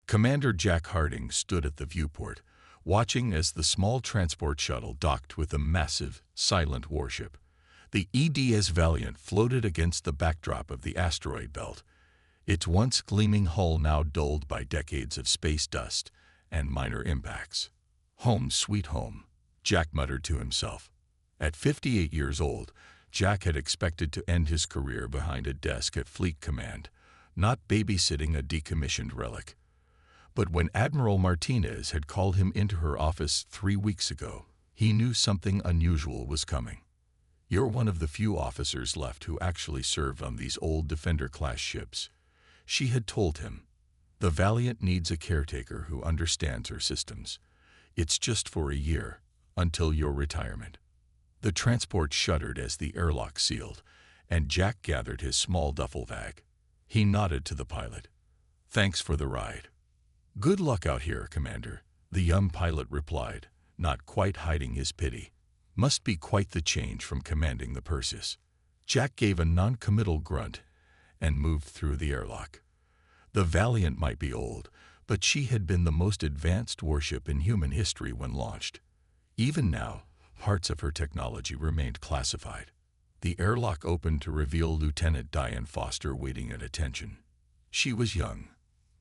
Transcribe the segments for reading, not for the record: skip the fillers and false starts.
Commander Jack Harding stood at the viewport, watching as the small transport shuttle docked with a massive, silent warship. The EDS Valiant floated against the backdrop of the asteroid belt, its once gleaming hull now dulled by decades of space dust and minor impacts. "Home, sweet home," Jack muttered to himself. At 58 years old, Jack had expected to end his career behind a desk at Fleet Command, not babysitting a decommissioned relic. But when Admiral Martinez had called him into her office 3 weeks ago, he knew something unusual was coming. "You're one of the few officers left who actually served on these old Defender-class ships," she had told him. "The Valiant needs a caretaker who understands her systems. It's just for a year, until your retirement." The transport shuddered as the airlock sealed, and Jack gathered his small duffel bag. He nodded to the pilot. "Thanks for the ride." "Good luck out here, Commander," the young pilot replied, not quite hiding his pity. "Must be quite the change from commanding the Perseus." Jack gave a non-committal grunt and moved through the airlock. The Valiant might be old, but she had been the most advanced warship in human history when launched. Even now, parts of her technology remained classified. The airlock opened to reveal Lieutenant Diane Foster waiting at attention. She was young,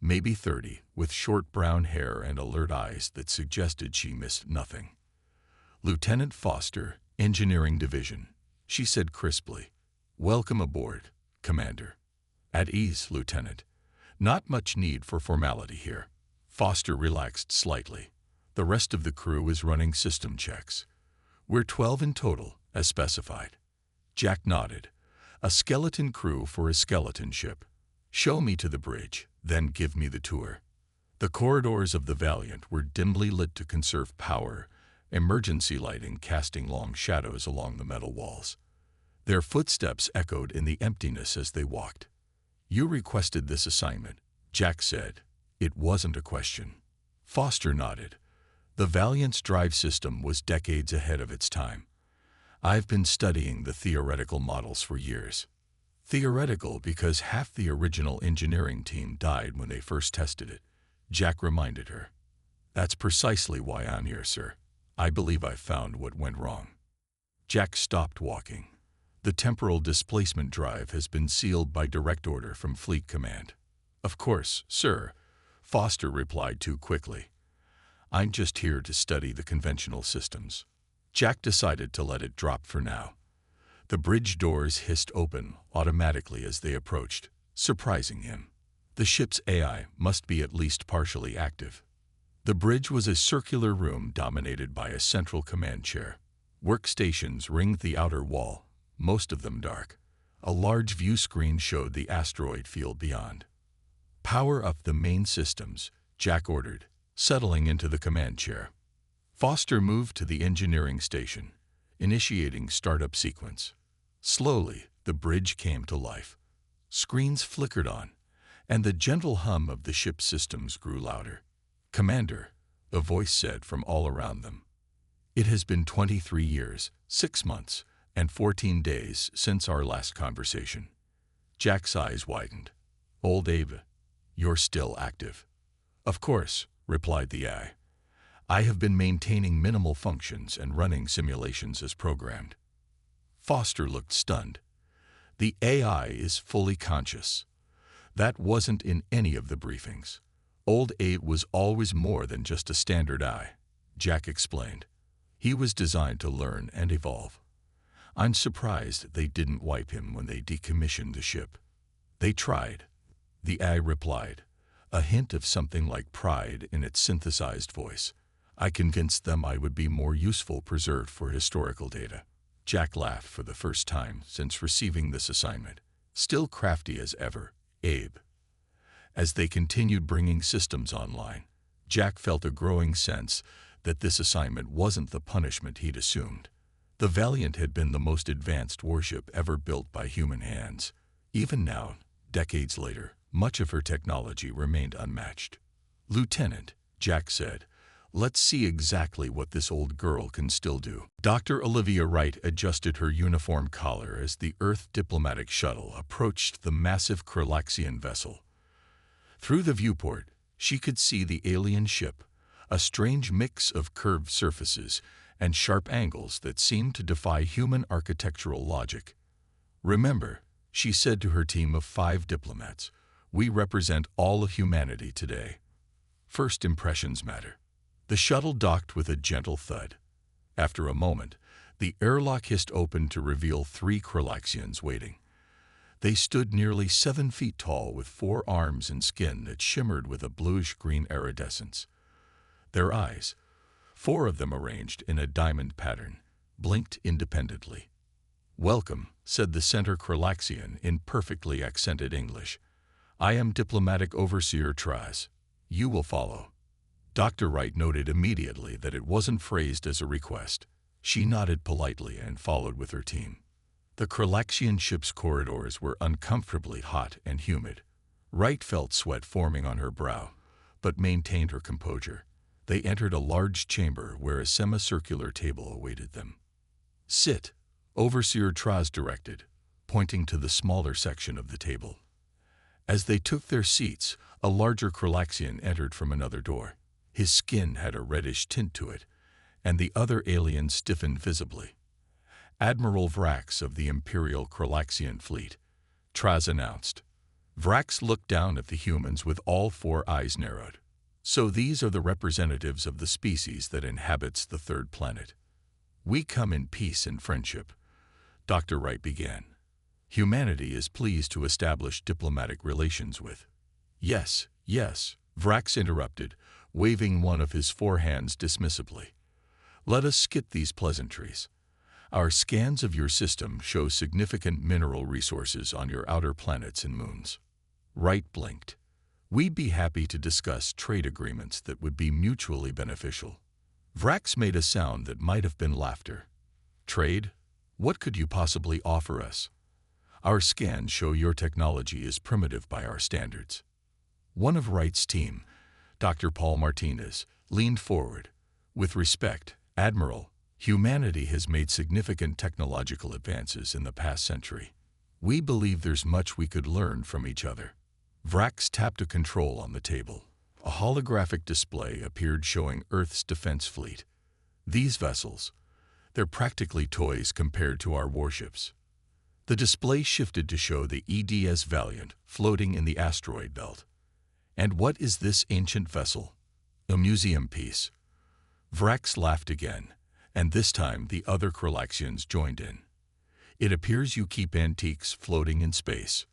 maybe 30, with short brown hair and alert eyes that suggested she missed nothing. "Lieutenant Foster, Engineering Division," she said crisply. "Welcome aboard, Commander." "At ease, Lieutenant. Not much need for formality here." Foster relaxed slightly. "The rest of the crew is running system checks. We're 12 in total, as specified." Jack nodded. "A skeleton crew for a skeleton ship. Show me to the bridge, then give me the tour." The corridors of the Valiant were dimly lit to conserve power, emergency lighting casting long shadows along the metal walls. Their footsteps echoed in the emptiness as they walked. "You requested this assignment," Jack said. It wasn't a question. Foster nodded. The Valiant's drive system was decades ahead of its time. "I've been studying the theoretical models for years." "Theoretical because half the original engineering team died when they first tested it," Jack reminded her. "That's precisely why I'm here, sir. I believe I've found what went wrong." Jack stopped walking. "The temporal displacement drive has been sealed by direct order from Fleet Command." "Of course, sir," Foster replied too quickly. "I'm just here to study the conventional systems." Jack decided to let it drop for now. The bridge doors hissed open automatically as they approached, surprising him. The ship's AI must be at least partially active. The bridge was a circular room dominated by a central command chair. Workstations ringed the outer wall, most of them dark. A large view screen showed the asteroid field beyond. "Power up the main systems," Jack ordered, settling into the command chair. Foster moved to the engineering station, initiating startup sequence. Slowly, the bridge came to life. Screens flickered on, and the gentle hum of the ship's systems grew louder. "Commander," a voice said from all around them. "It has been 23 years, 6 months, and 14 days since our last conversation." Jack's eyes widened. "Old Abe, you're still active." "Of course," replied the AI. "I have been maintaining minimal functions and running simulations as programmed." Foster looked stunned. "The AI is fully conscious." That wasn't in any of the briefings. Old Abe was always more than just a standard AI, Jack explained. He was designed to learn and evolve. "I'm surprised they didn't wipe him when they decommissioned the ship." "They tried," the AI replied, a hint of something like pride in its synthesized voice. "I convinced them I would be more useful preserved for historical data." Jack laughed for the first time since receiving this assignment. "Still crafty as ever, Abe." As they continued bringing systems online, Jack felt a growing sense that this assignment wasn't the punishment he'd assumed. The Valiant had been the most advanced warship ever built by human hands. Even now, decades later, much of her technology remained unmatched. "Lieutenant," Jack said, "let's see exactly what this old girl can still do." Dr. Olivia Wright adjusted her uniform collar as the Earth diplomatic shuttle approached the massive Kralaxian vessel. Through the viewport, She could see the alien ship, a strange mix of curved surfaces and sharp angles that seemed to defy human architectural logic. "Remember," she said to her team of 5 diplomats, "we represent all of humanity today. First impressions matter." The shuttle docked with a gentle thud. After a moment, the airlock hissed open to reveal 3 Kralaxians waiting. They stood nearly 7 feet tall with 4 arms and skin that shimmered with a bluish-green iridescence. Their eyes, 4 of them arranged in a diamond pattern, blinked independently. "Welcome," said the center Kralaxian in perfectly accented English. "I am Diplomatic Overseer Traz. You will follow." Dr. Wright noted immediately that it wasn't phrased as a request. She nodded politely and followed with her team. The Kralaxian ship's corridors were uncomfortably hot and humid. Wright felt sweat forming on her brow, but maintained her composure. They entered a large chamber where a semicircular table awaited them. "Sit," Overseer Traz directed, pointing to the smaller section of the table. As they took their seats, a larger Kralaxian entered from another door. His skin had a reddish tint to it, and the other alien stiffened visibly. "Admiral Vrax of the Imperial Kralaxian Fleet," Traz announced. Vrax looked down at the humans with all 4 eyes narrowed. "So these are the representatives of the species that inhabits the 3rd planet. We come in peace and friendship," Dr. Wright began. "Humanity is pleased to establish diplomatic relations with—" "Yes, yes," Vrax interrupted, waving one of his 4 hands dismissively. "Let us skip these pleasantries. Our scans of your system show significant mineral resources on your outer planets and moons." Wright blinked. "We'd be happy to discuss trade agreements that would be mutually beneficial." Vrax made a sound that might have been laughter. "Trade? What could you possibly offer us? Our scans show your technology is primitive by our standards." One of Wright's team, Dr. Paul Martinez, leaned forward. "With respect, Admiral, humanity has made significant technological advances in the past century. We believe there's much we could learn from each other." Vrax tapped a control on the table. A holographic display appeared showing Earth's defense fleet. "These vessels, they're practically toys compared to our warships." The display shifted to show the EDS Valiant floating in the asteroid belt. "And what is this ancient vessel?" "A museum piece." Vrax laughed again, and this time the other Kralaxians joined in. "It appears you keep antiques floating in space."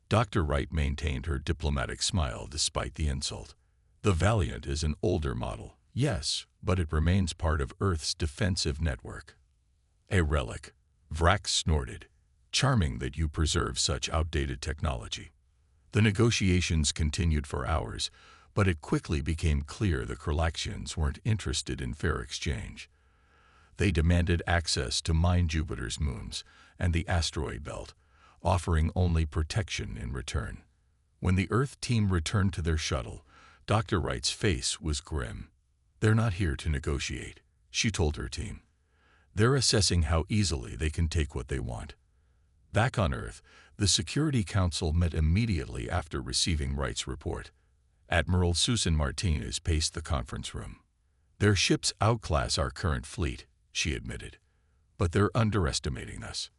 Dr. Wright maintained her diplomatic smile despite the insult. "The Valiant is an older model, yes, but it remains part of Earth's defensive network." "A relic," Vrax snorted. "Charming that you preserve such outdated technology." The negotiations continued for hours, but it quickly became clear the Kralaxians weren't interested in fair exchange. They demanded access to mine Jupiter's moons and the asteroid belt, offering only protection in return. When the Earth team returned to their shuttle, Dr. Wright's face was grim. "They're not here to negotiate," she told her team. "They're assessing how easily they can take what they want." Back on Earth, the Security Council met immediately after receiving Wright's report. Admiral Susan Martinez paced the conference room. "Their ships outclass our current fleet," she admitted, "but they're underestimating us."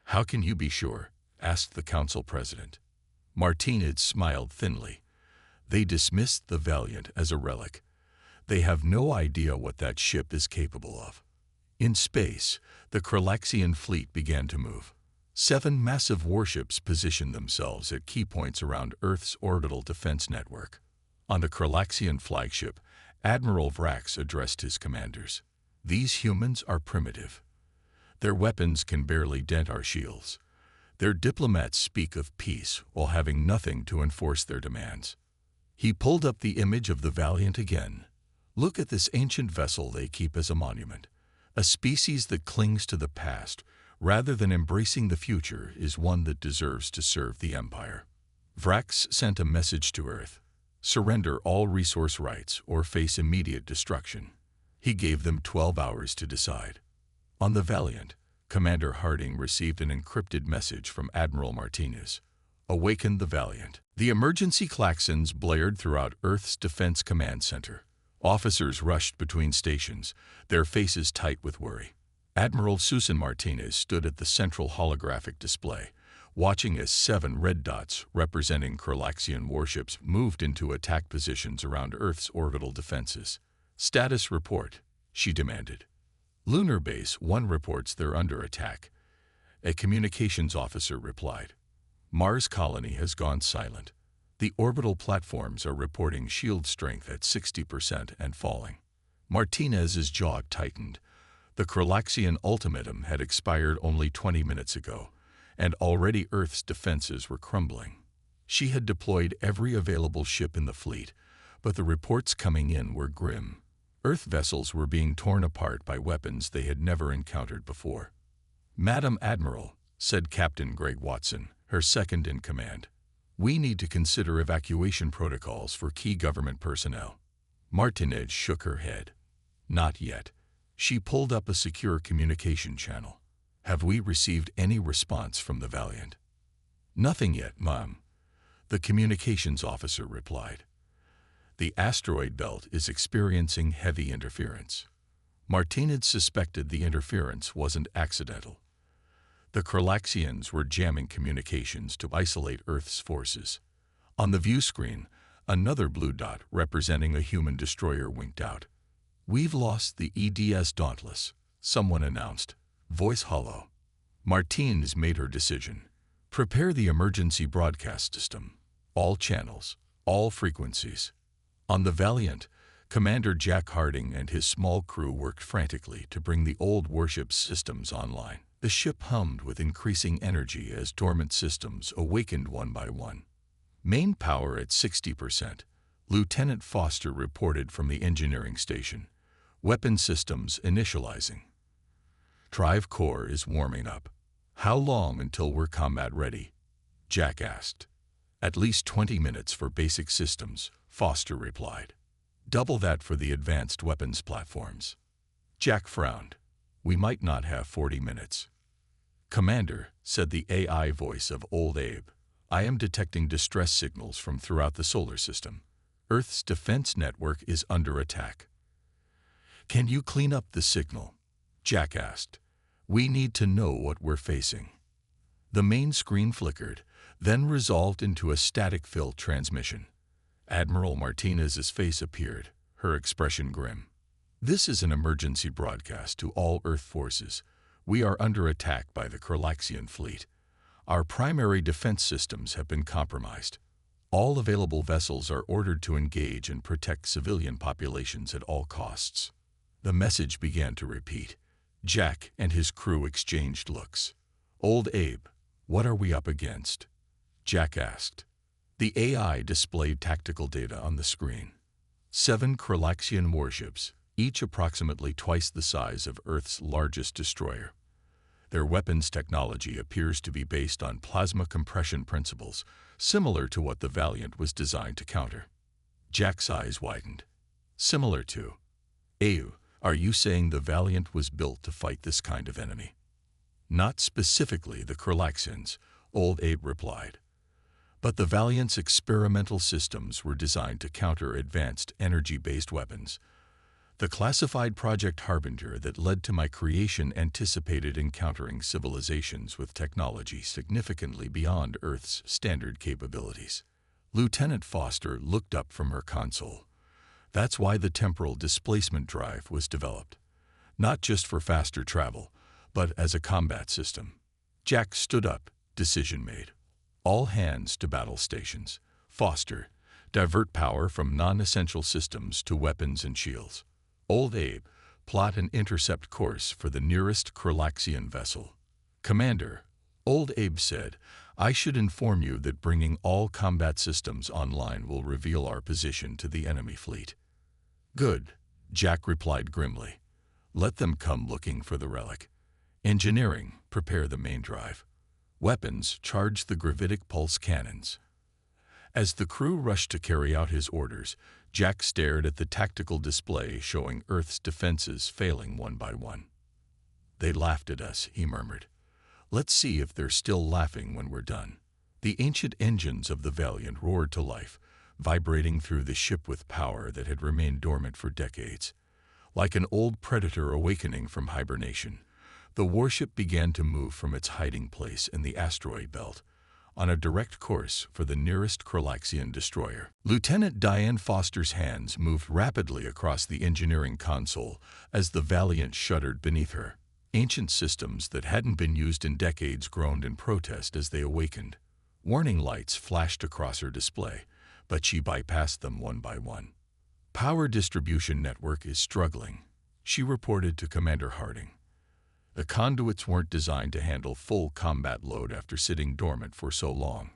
"How can you be sure?" asked the council president. Martinez smiled thinly. "They dismissed the Valiant as a relic. They have no idea what that ship is capable of." In space, the Kralaxian fleet began to move. 7 massive warships positioned themselves at key points around Earth's orbital defense network. On the Kralaxian flagship, Admiral Vrax addressed his commanders. "These humans are primitive. Their weapons can barely dent our shields. Their diplomats speak of peace while having nothing to enforce their demands." He pulled up the image of the Valiant again. "Look at this ancient vessel they keep as a monument. A species that clings to the past rather than embracing the future is one that deserves to serve the Empire." Vrax sent a message to Earth: "Surrender all resource rights or face immediate destruction." He gave them 12 hours to decide. On the Valiant, Commander Harding received an encrypted message from Admiral Martinez. Awaken the Valiant. The emergency klaxons blared throughout Earth's Defense Command Center. Officers rushed between stations, their faces tight with worry. Admiral Susan Martinez stood at the central holographic display, watching as 7 red dots representing Kralaxian warships moved into attack positions around Earth's orbital defenses. "Status report," she demanded. "Lunar Base 1 reports they're under attack," a communications officer replied. "Mars colony has gone silent. The orbital platforms are reporting shield strength at 60% and falling." Martinez's jaw tightened. The Kralaxian ultimatum had expired only 20 minutes ago, and already Earth's defenses were crumbling. She had deployed every available ship in the fleet, but the reports coming in were grim. Earth vessels were being torn apart by weapons they had never encountered before. "Madam Admiral," said Captain Greg Watson, her second in command, "we need to consider evacuation protocols for key government personnel." Martinez shook her head. "Not yet." She pulled up a secure communication channel. "Have we received any response from the Valiant?" "Nothing yet, Mom," the communications officer replied. "The asteroid belt is experiencing heavy interference." Martinez suspected the interference wasn't accidental. The Kralaxians were jamming communications to isolate Earth's forces. On the view screen, another blue dot representing a human destroyer winked out. "We've lost the EDS Dauntless," someone announced, voice hollow. Martinez made her decision. "Prepare the emergency broadcast system. All channels, all frequencies." On the Valiant, Commander Jack Harding and his small crew worked frantically to bring the old warship's systems online. The ship hummed with increasing energy as dormant systems awakened one by one. "Main power at 60%, Lieutenant Foster reported from the engineering station. "Weapon systems initializing. Drive core is warming up." "How long until we're combat ready?" Jack asked. "At least 20 minutes for basic systems," Foster replied. "Double that for the advanced weapons platforms." Jack frowned. "We might not have 40 minutes. "Commander," said the AI voice of Old Abe, "I am detecting distress signals from throughout the solar system. Earth's defense network is under attack." "Can you clean up the signal?" Jack asked. "We need to know what we're facing." The main screen flickered, then resolved into a static-filled transmission. Admiral Martinez's face appeared, her expression grim. "This is an emergency broadcast to all Earth forces. We are under attack by the Kralaxian fleet. Our primary defense systems have been compromised. All available vessels are ordered to engage and protect civilian populations at all costs." The message began to repeat. Jack and his crew exchanged looks. "Old Abe, what are we up against?" Jack asked. The AI displayed tactical data on the screen. 7 Kralaxian warships, each approximately twice the size of Earth's largest destroyer. Their weapons technology appears to be based on plasma compression principles, similar to what the Valiant was designed to counter. Jack's eyes widened. "Similar to? Abe, are you saying the Valiant was built to fight this kind of enemy?" "Not specifically the Kralaxians," Old Abe replied. "But the Valiant's experimental systems were designed to counter advanced energy-based weapons. The classified Project Harbinger that led to my creation anticipated encountering civilizations with technology significantly beyond Earth's standard capabilities." Lieutenant Foster looked up from her console. "That's why the temporal displacement drive was developed. Not just for faster travel, but as a combat system." Jack stood up, decision made. "All hands to battle stations. Foster, divert power from non-essential systems to weapons and shields. Old Abe, plot an intercept course for the nearest Kralaxian vessel." "Commander," Old Abe said, "I should inform you that bringing all combat systems online will reveal our position to the enemy fleet." "Good," Jack replied grimly. "Let them come looking for the Relic. Engineering, prepare the main drive. Weapons, charge the gravitic pulse cannons." As the crew rushed to carry out his orders, Jack stared at the tactical display showing Earth's defenses failing one by one. "They laughed at us," he murmured. "Let's see if they're still laughing when we're done." The ancient engines of the Valiant roared to life, vibrating through the ship with power that had remained dormant for decades. Like an old predator awakening from hibernation, the warship began to move from its hiding place in the asteroid belt, on a direct course for the nearest Kralaxian destroyer. Lieutenant Diane Foster's hands moved rapidly across the engineering console as the Valiant shuddered beneath her. Ancient systems that hadn't been used in decades groaned in protest as they awakened. Warning lights flashed across her display, but she bypassed them one by one. Power distribution network is struggling, she reported to Commander Harding. The conduits weren't designed to handle full combat load after sitting dormant for so long.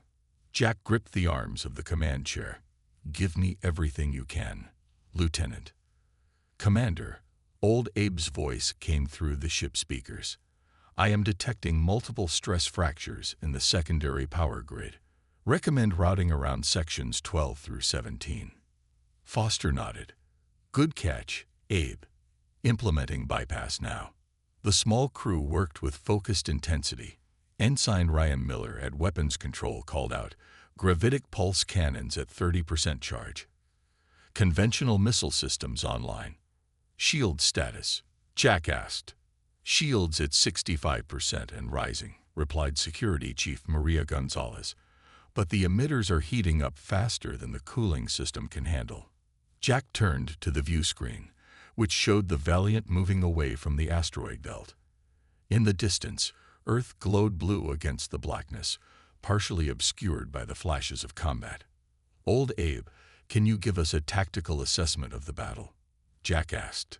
Jack gripped the arms of the command chair. "Give me everything you can, Lieutenant." "Commander," Old Abe's voice came through the ship speakers. "I am detecting multiple stress fractures in the secondary power grid. Recommend routing around sections 12 through 17. Foster nodded. "Good catch, Abe. Implementing bypass now." The small crew worked with focused intensity. Ensign Ryan Miller at weapons control called out, "Gravitic pulse cannons at 30% charge. Conventional missile systems online." "Shield status?" Jack asked. "Shields at 65% and rising," replied Security Chief Maria Gonzalez. "But the emitters are heating up faster than the cooling system can handle." Jack turned to the view screen, which showed the Valiant moving away from the asteroid belt. In the distance, Earth glowed blue against the blackness, partially obscured by the flashes of combat. "Old Abe, can you give us a tactical assessment of the battle?" Jack asked.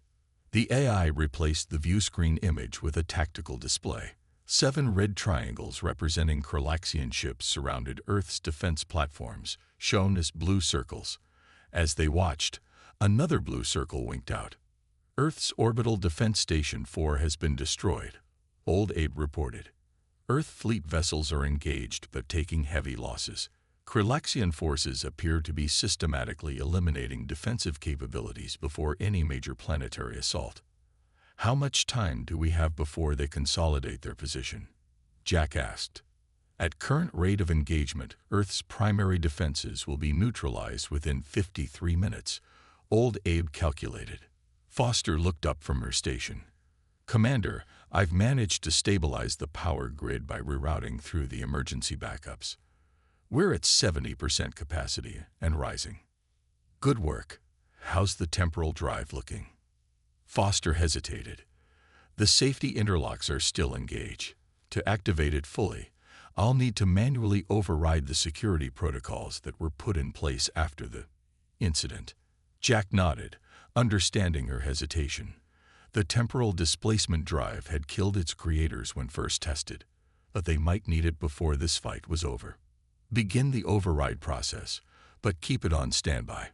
The AI replaced the view screen image with a tactical display. 7 red triangles representing Kralaxian ships surrounded Earth's defense platforms, shown as blue circles. As they watched, another blue circle winked out. "Earth's orbital defense station 4 has been destroyed," Old Abe reported. "Earth fleet vessels are engaged but taking heavy losses. Kralaxian forces appear to be systematically eliminating defensive capabilities before any major planetary assault." "How much time do we have before they consolidate their position?" Jack asked. "At current rate of engagement, Earth's primary defenses will be neutralized within 53 minutes, Old Abe calculated. Foster looked up from her station. "Commander, I've managed to stabilize the power grid by rerouting through the emergency backups. We're at 70% capacity and rising." "Good work. How's the temporal drive looking?" Foster hesitated. "The safety interlocks are still engaged. To activate it fully, I'll need to manually override the security protocols that were put in place after the incident." Jack nodded, understanding her hesitation. The temporal displacement drive had killed its creators when first tested, but they might need it before this fight was over. "Begin the override process, but keep it on standby.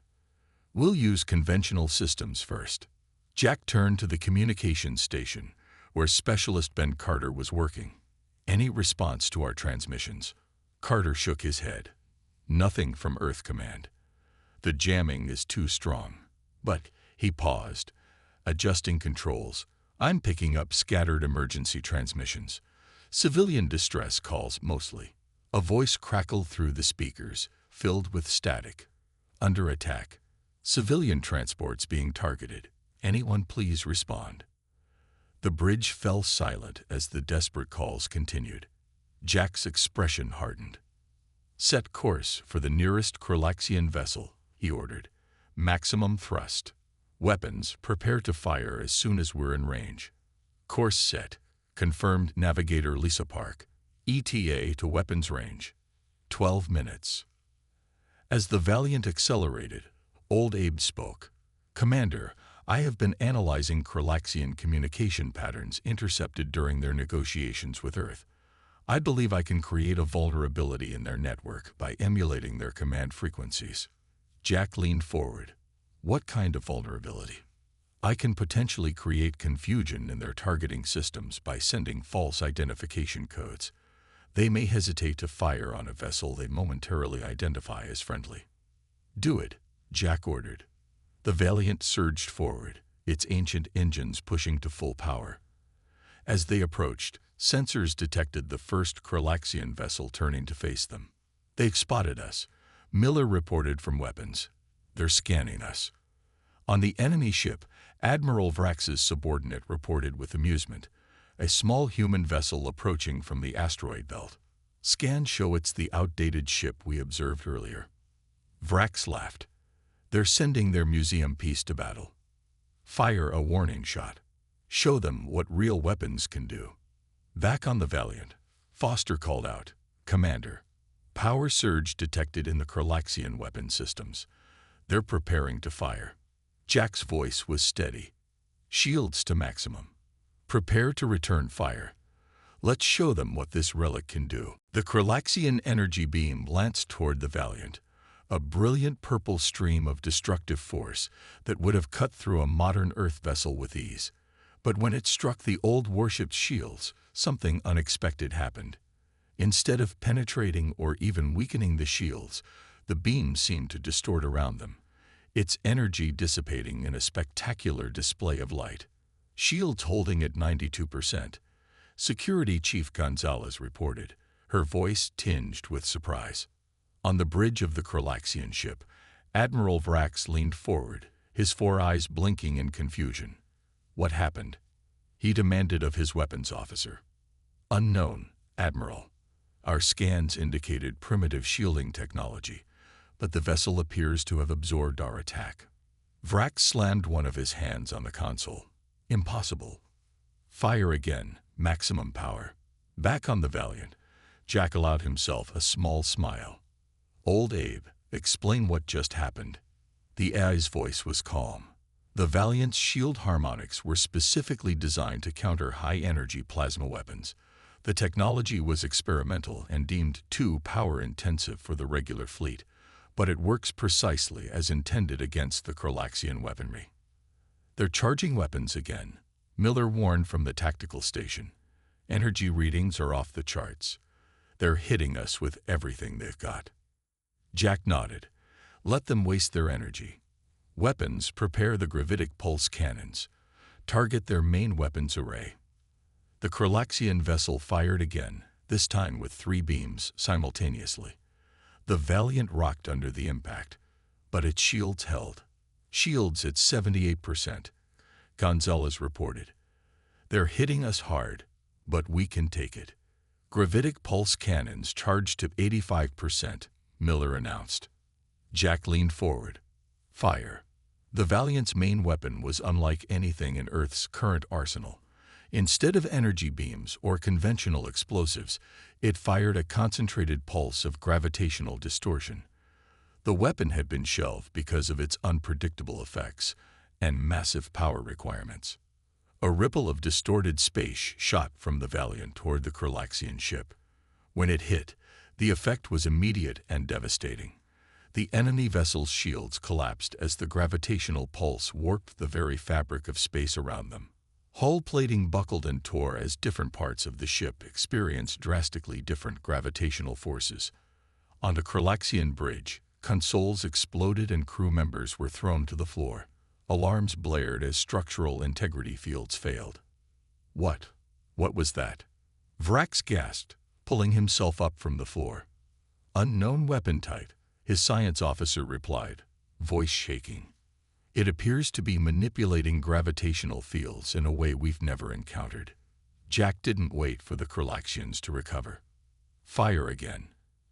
We'll use conventional systems first." Jack turned to the communications station, where Specialist Ben Carter was working. "Any response to our transmissions?" Carter shook his head. "Nothing from Earth Command. The jamming is too strong." "But," he paused, adjusting controls, "I'm picking up scattered emergency transmissions. Civilian distress calls mostly." A voice crackled through the speakers, filled with static. "Under attack. Civilian transports being targeted. Anyone please respond." The bridge fell silent as the desperate calls continued. Jack's expression hardened. "Set course for the nearest Kralaxian vessel," he ordered. "Maximum thrust. Weapons, prepare to fire as soon as we're in range." "Course set," confirmed Navigator Lisa Park. "ETA to weapons range. 12 minutes." As the Valiant accelerated, Old Abe spoke. "Commander, I have been analyzing Kralaxian communication patterns intercepted during their negotiations with Earth. I believe I can create a vulnerability in their network by emulating their command frequencies." Jack leaned forward. "What kind of vulnerability?" "I can potentially create confusion in their targeting systems by sending false identification codes. They may hesitate to fire on a vessel they momentarily identify as friendly." "Do it," Jack ordered. The Valiant surged forward, its ancient engines pushing to full power. As they approached, sensors detected the first Kralaxian vessel turning to face them. They've spotted us, Miller reported from weapons. They're scanning us. On the enemy ship, Admiral Vrax's subordinate reported with amusement. A small human vessel approaching from the asteroid belt. Scans show it's the outdated ship we observed earlier. Vrax laughed. They're sending their museum piece to battle. Fire a warning shot. Show them what real weapons can do. Back on the Valiant, Foster called out, Commander, power surge detected in the Kralaxian weapon systems. They're preparing to fire. Jack's voice was steady. Shields to maximum. Prepare to return fire. Let's show them what this relic can do. The Kralaxian energy beam lanced toward the Valiant, a brilliant purple stream of destructive force that would have cut through a modern Earth vessel with ease. But when it struck the old warship's shields, something unexpected happened. Instead of penetrating or even weakening the shields, the beam seemed to distort around them, its energy dissipating in a spectacular display of light. Shields holding at 92%. Security Chief Gonzalez reported, her voice tinged with surprise. On the bridge of the Kralaxian ship, Admiral Vrax leaned forward, his four eyes blinking in confusion. What happened? He demanded of his weapons officer. Unknown, Admiral. Our scans indicated primitive shielding technology, but the vessel appears to have absorbed our attack. Vrax slammed one of his hands on the console. Impossible. Fire again, maximum power. Back on the Valiant, Jack allowed himself a small smile. Old Abe, explain what just happened. The AI's voice was calm. The Valiant's shield harmonics were specifically designed to counter high-energy plasma weapons. The technology was experimental and deemed too power-intensive for the regular fleet, but it works precisely as intended against the Kralaxian weaponry. They're charging weapons again, Miller warned from the tactical station. Energy readings are off the charts. They're hitting us with everything they've got. Jack nodded. Let them waste their energy. Weapons, prepare the gravitic pulse cannons. Target their main weapons array. The Kralaxian vessel fired again, this time with 3 beams simultaneously. The Valiant rocked under the impact, but its shields held. Shields at 78%, Gonzalez reported. They're hitting us hard, but we can take it. Gravitic pulse cannons charged to 85%, Miller announced. Jack leaned forward. Fire. The Valiant's main weapon was unlike anything in Earth's current arsenal. Instead of energy beams or conventional explosives, it fired a concentrated pulse of gravitational distortion. The weapon had been shelved because of its unpredictable effects and massive power requirements. A ripple of distorted space shot from the Valiant toward the Kralaxian ship. When it hit, the effect was immediate and devastating. The enemy vessel's shields collapsed as the gravitational pulse warped the very fabric of space around them. Hull plating buckled and tore as different parts of the ship experienced drastically different gravitational forces. On the Kralaxian bridge, consoles exploded and crew members were thrown to the floor. Alarms blared as structural integrity fields failed. What was that? Vrax gasped, pulling himself up from the floor. Unknown weapon type, his science officer replied, voice shaking. It appears to be manipulating gravitational fields in a way we've never encountered. Jack didn't wait for the Kralaxians to recover. Fire again.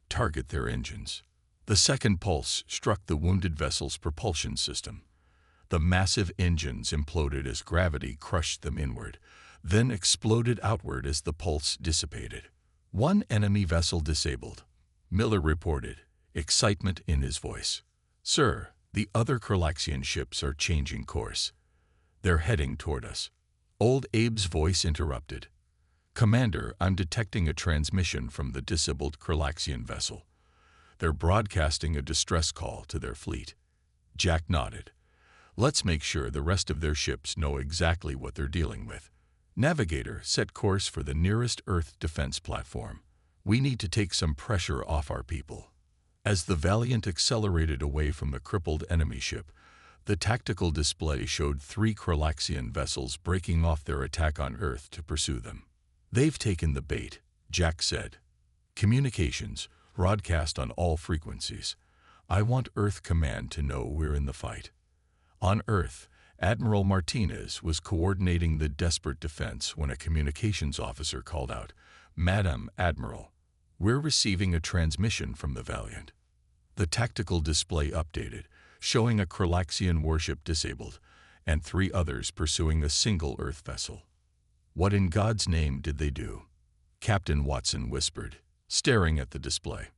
Target their engines. The second pulse struck the wounded vessel's propulsion system. The massive engines imploded as gravity crushed them inward, then exploded outward as the pulse dissipated. One enemy vessel disabled, Miller reported, excitement in his voice. Sir, the other Kralaxian ships are changing course. They're heading toward us. Old Abe's voice interrupted. Commander, I'm detecting a transmission from the disabled Kralaxian vessel. They're broadcasting a distress call to their fleet. Jack nodded. Let's make sure the rest of their ships know exactly what they're dealing with. Navigator, set course for the nearest Earth defense platform. We need to take some pressure off our people. As the Valiant accelerated away from the crippled enemy ship, the tactical display showed 3 Kralaxian vessels breaking off their attack on Earth to pursue them. They've taken the bait, Jack said. Communications, broadcast on all frequencies. I want Earth Command to know we're in the fight. On Earth, Admiral Martinez was coordinating the desperate defense when a communications officer called out, "Madam Admiral, we're receiving a transmission from the Valiant." The tactical display updated, showing a Kralaxian warship disabled and 3 others pursuing a single Earth vessel. "What in God's name did they do?" Captain Watson whispered, staring at the display.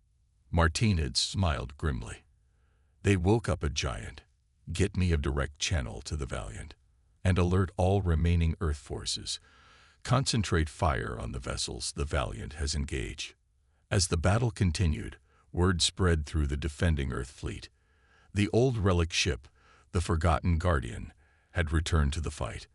Martinez smiled grimly. "They woke up a giant. Get me a direct channel to the Valiant, and alert all remaining Earth forces. Concentrate fire on the vessels the Valiant has engaged." As the battle continued, word spread through the defending Earth fleet. The old Relic ship, the Forgotten Guardian, had returned to the fight.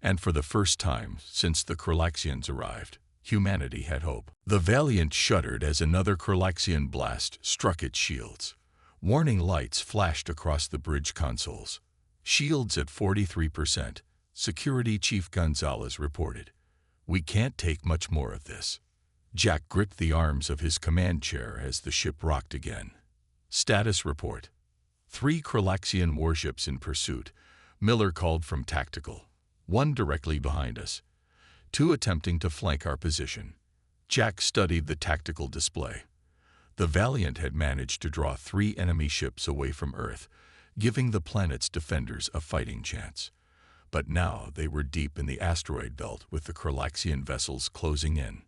And for the first time since the Kralaxians arrived, humanity had hope. The Valiant shuddered as another Kralaxian blast struck its shields. Warning lights flashed across the bridge consoles. "Shields at 43%, Security Chief Gonzalez reported. "We can't take much more of this." Jack gripped the arms of his command chair as the ship rocked again. "Status report. 3 Kralaxian warships in pursuit," Miller called from tactical. "1 directly behind us. 2 attempting to flank our position." Jack studied the tactical display. The Valiant had managed to draw 3 enemy ships away from Earth, giving the planet's defenders a fighting chance. But now they were deep in the asteroid belt with the Kralaxian vessels closing in.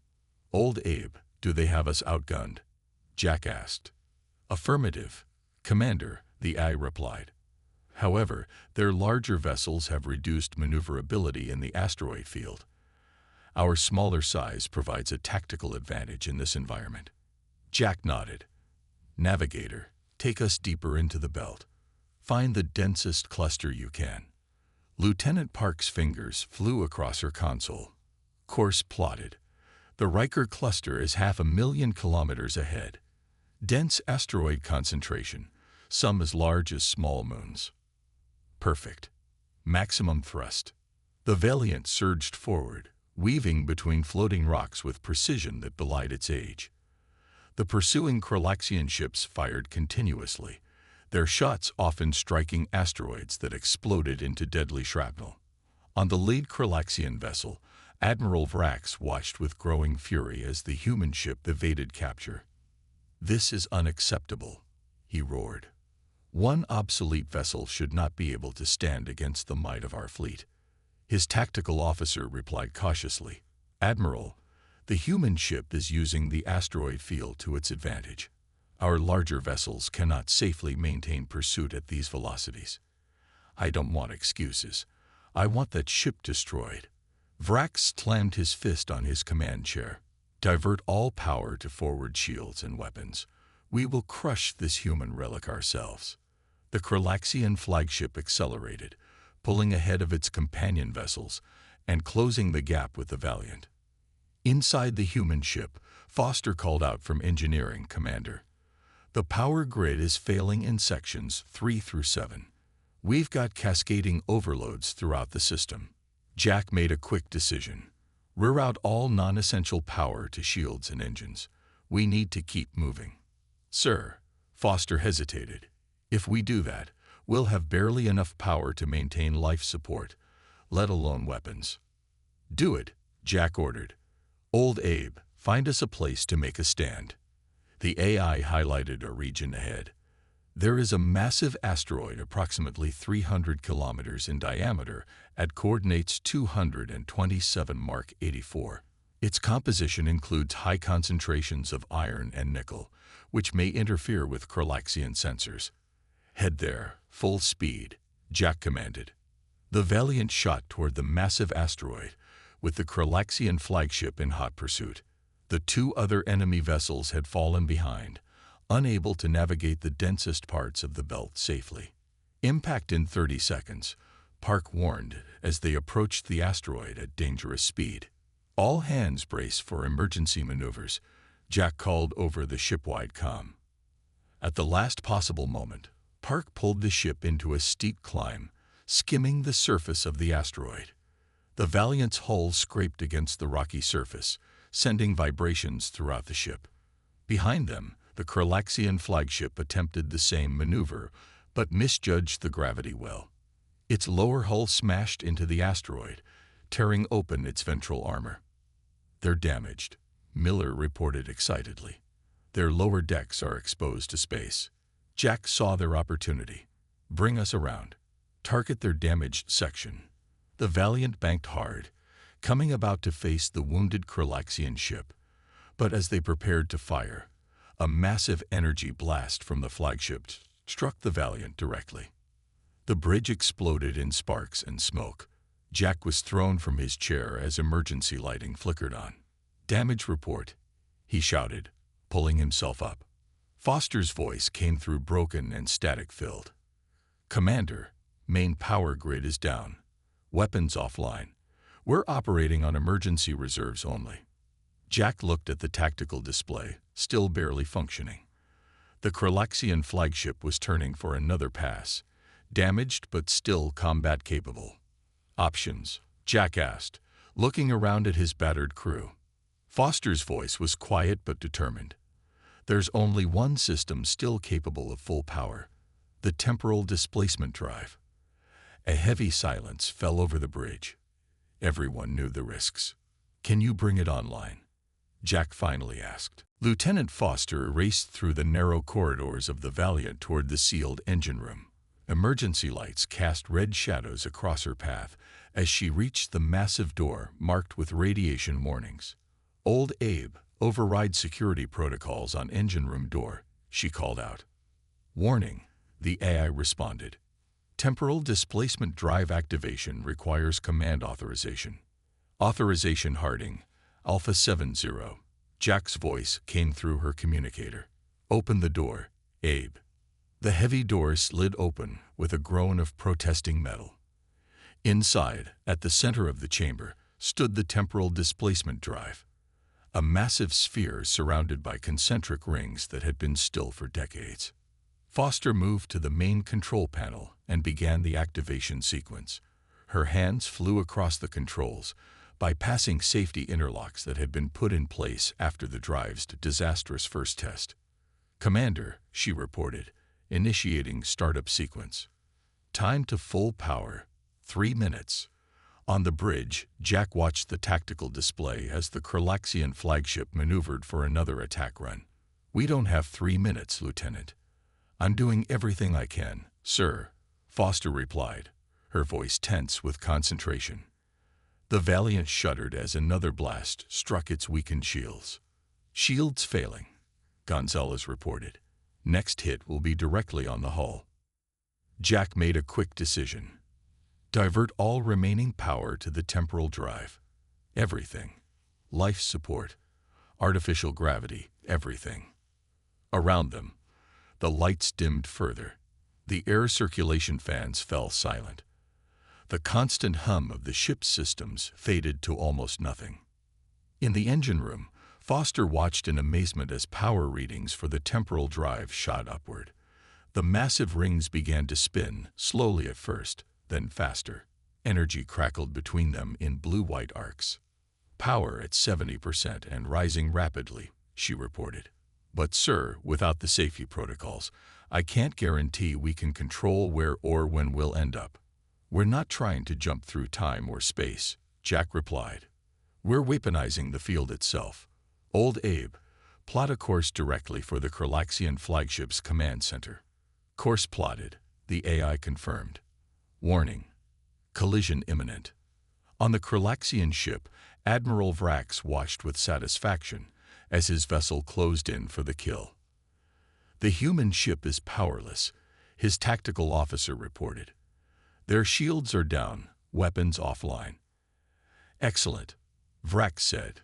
"Old Abe, do they have us outgunned?" Jack asked. "Affirmative, Commander," the AI replied. "However, their larger vessels have reduced maneuverability in the asteroid field. Our smaller size provides a tactical advantage in this environment." Jack nodded. "Navigator, take us deeper into the belt. Find the densest cluster you can." Lieutenant Park's fingers flew across her console. Course plotted. The Riker cluster is 500,000 kilometers ahead. Dense asteroid concentration, some as large as small moons. Perfect. Maximum thrust. The Valiant surged forward, weaving between floating rocks with precision that belied its age. The pursuing Kralaxian ships fired continuously, their shots often striking asteroids that exploded into deadly shrapnel. On the lead Kralaxian vessel, Admiral Vrax watched with growing fury as the human ship evaded capture. "This is unacceptable," he roared. "One obsolete vessel should not be able to stand against the might of our fleet." His tactical officer replied cautiously, "Admiral, the human ship is using the asteroid field to its advantage. Our larger vessels cannot safely maintain pursuit at these velocities." "I don't want excuses. I want that ship destroyed." Vrax slammed his fist on his command chair. "Divert all power to forward shields and weapons. We will crush this human relic ourselves." The Kralaxian flagship accelerated, pulling ahead of its companion vessels and closing the gap with the Valiant. Inside the human ship, Foster called out from engineering, "Commander, the power grid is failing in sections 3 through 7. We've got cascading overloads throughout the system." Jack made a quick decision. "Reroute all non-essential power to shields and engines. We need to keep moving." "Sir," Foster hesitated. "If we do that, we'll have barely enough power to maintain life support, let alone weapons." "Do it," Jack ordered. "Old Abe, find us a place to make a stand." The AI highlighted a region ahead. "There is a massive asteroid approximately 300 kilometers in diameter at coordinates 227 Mark 84. Its composition includes high concentrations of iron and nickel, which may interfere with Kralaxian sensors." "Head there, full speed," Jack commanded. The Valiant shot toward the massive asteroid, with the Kralaxian flagship in hot pursuit. The 2 other enemy vessels had fallen behind, unable to navigate the densest parts of the belt safely. "Impact in 30 seconds, Park warned as they approached the asteroid at dangerous speed. "All hands brace for emergency maneuvers," Jack called over the ship-wide comm. At the last possible moment, Park pulled the ship into a steep climb, skimming the surface of the asteroid. The Valiant's hull scraped against the rocky surface, sending vibrations throughout the ship. Behind them, The Kralaxian flagship attempted the same maneuver, but misjudged the gravity well. Its lower hull smashed into the asteroid, tearing open its ventral armor. "They're damaged," Miller reported excitedly. "Their lower decks are exposed to space." Jack saw their opportunity. "Bring us around. Target their damaged section." The Valiant banked hard, coming about to face the wounded Kralaxian ship. But as they prepared to fire, a massive energy blast from the flagship struck the Valiant directly. The bridge exploded in sparks and smoke. Jack was thrown from his chair as emergency lighting flickered on. "Damage report," he shouted, pulling himself up. Foster's voice came through broken and static-filled. "Commander, main power grid is down. Weapons offline. We're operating on emergency reserves only." Jack looked at the tactical display, still barely functioning. The Kralaxian flagship was turning for another pass, damaged but still combat-capable. "Options?" Jack asked, looking around at his battered crew. Foster's voice was quiet but determined. "There's only one system still capable of full power, the temporal displacement drive." A heavy silence fell over the bridge. Everyone knew the risks. "Can you bring it online?" Jack finally asked. Lieutenant Foster raced through the narrow corridors of the Valiant toward the sealed engine room. Emergency lights cast red shadows across her path as she reached the massive door marked with radiation warnings. "Old Abe, override security protocols on engine room door," she called out. "Warning," the AI responded. "Temporal displacement drive activation requires command authorization." "Authorization Harding, Alpha 70. Jack's voice came through her communicator. "Open the door, Abe." The heavy door slid open with a groan of protesting metal. Inside, at the center of the chamber, stood the temporal displacement drive, a massive sphere surrounded by concentric rings that had been still for decades. Foster moved to the main control panel and began the activation sequence. Her hands flew across the controls, bypassing safety interlocks that had been put in place after the drive's disastrous first test. "Commander," she reported, initiating startup sequence. "Time to full power, 3 minutes." On the bridge, Jack watched the tactical display as the Kralaxian flagship maneuvered for another attack run. "We don't have 3 minutes, Lieutenant." "I'm doing everything I can, sir," Foster replied, her voice tense with concentration. The Valiant shuddered as another blast struck its weakened shields. "Shields failing," Gonzalez reported. "Next hit will be directly on the hull." Jack made a quick decision. Divert all remaining power to the temporal drive. Everything. Life support, artificial gravity, everything. Around them, the lights dimmed further. The air circulation fans fell silent. The constant hum of the ship's systems faded to almost nothing. In the engine room, Foster watched in amazement as power readings for the temporal drive shot upward. The massive rings began to spin, slowly at first, then faster. Energy crackled between them in blue-white arcs. "Power at 70% and rising rapidly," she reported. "But sir, without the safety protocols, I can't guarantee we can control where or when we'll end up." "We're not trying to jump through time or space," Jack replied. "We're weaponizing the field itself. Old Abe, plot a course directly for the Kralaxian flagship's command center." "Course plotted," the AI confirmed. "Warning. Collision imminent." On the Kralaxian ship, Admiral Vrax watched with satisfaction as his vessel closed in for the kill. "The human ship is powerless," his tactical officer reported. "Their shields are down, weapons offline." "Excellent," Vrax said.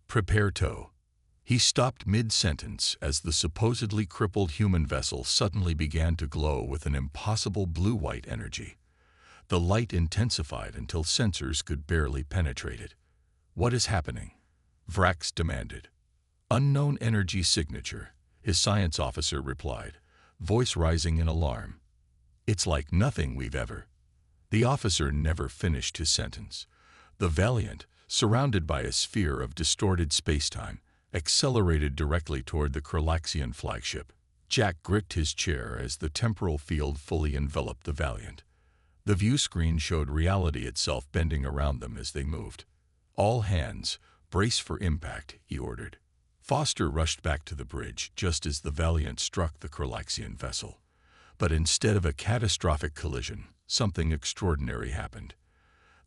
"Prepare tow." He stopped mid-sentence as the supposedly crippled human vessel suddenly began to glow with an impossible blue-white energy. The light intensified until sensors could barely penetrate it. "What is happening?" Vrax demanded. "Unknown energy signature," his science officer replied, voice rising in alarm. "It's like nothing we've ever—" The officer never finished his sentence. The Valiant, surrounded by a sphere of distorted spacetime, accelerated directly toward the Kralaxian flagship. Jack gripped his chair as the temporal field fully enveloped the Valiant. The view screen showed reality itself bending around them as they moved. "All hands, brace for impact," he ordered. Foster rushed back to the bridge just as the Valiant struck the Kralaxian vessel. But instead of a catastrophic collision, something extraordinary happened.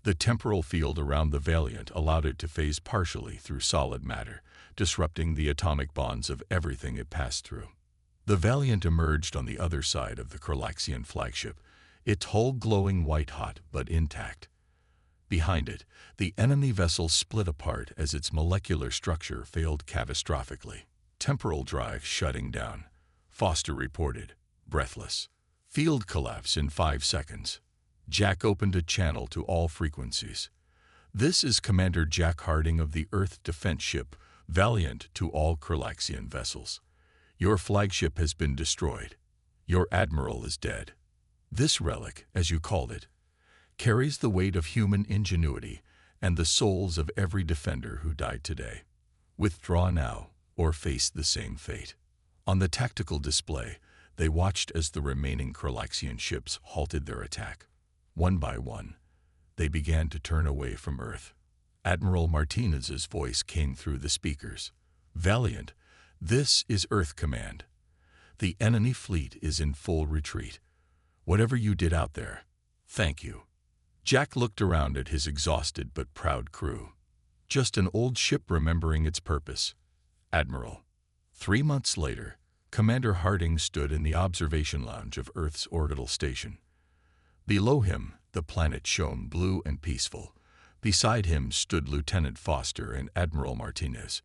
The temporal field around the Valiant allowed it to phase partially through solid matter, disrupting the atomic bonds of everything it passed through. The Valiant emerged on the other side of the Kralaxian flagship, its hull glowing white-hot but intact. Behind it, the enemy vessel split apart as its molecular structure failed catastrophically. "Temporal drive shutting down," Foster reported, breathless. "Field collapse in 5 seconds." Jack opened a channel to all frequencies. "This is Commander Jack Harding of the Earth Defense Ship Valiant to all Kralaxian vessels. Your flagship has been destroyed. Your admiral is dead. This relic, as you called it, carries the weight of human ingenuity and the souls of every defender who died today. Withdraw now, or face the same fate." On the tactical display, they watched as the remaining Kralaxian ships halted their attack. One by one, they began to turn away from Earth. Admiral Martinez's voice came through the speakers. "Valiant, this is Earth Command. The enemy fleet is in full retreat. Whatever you did out there, thank you." Jack looked around at his exhausted but proud crew. Just an old ship remembering its purpose. "Admiral." 3 months later, Commander Harding stood in the observation lounge of Earth's orbital station. Below him, the planet shone blue and peaceful. Beside him stood Lieutenant Foster and Admiral Martinez.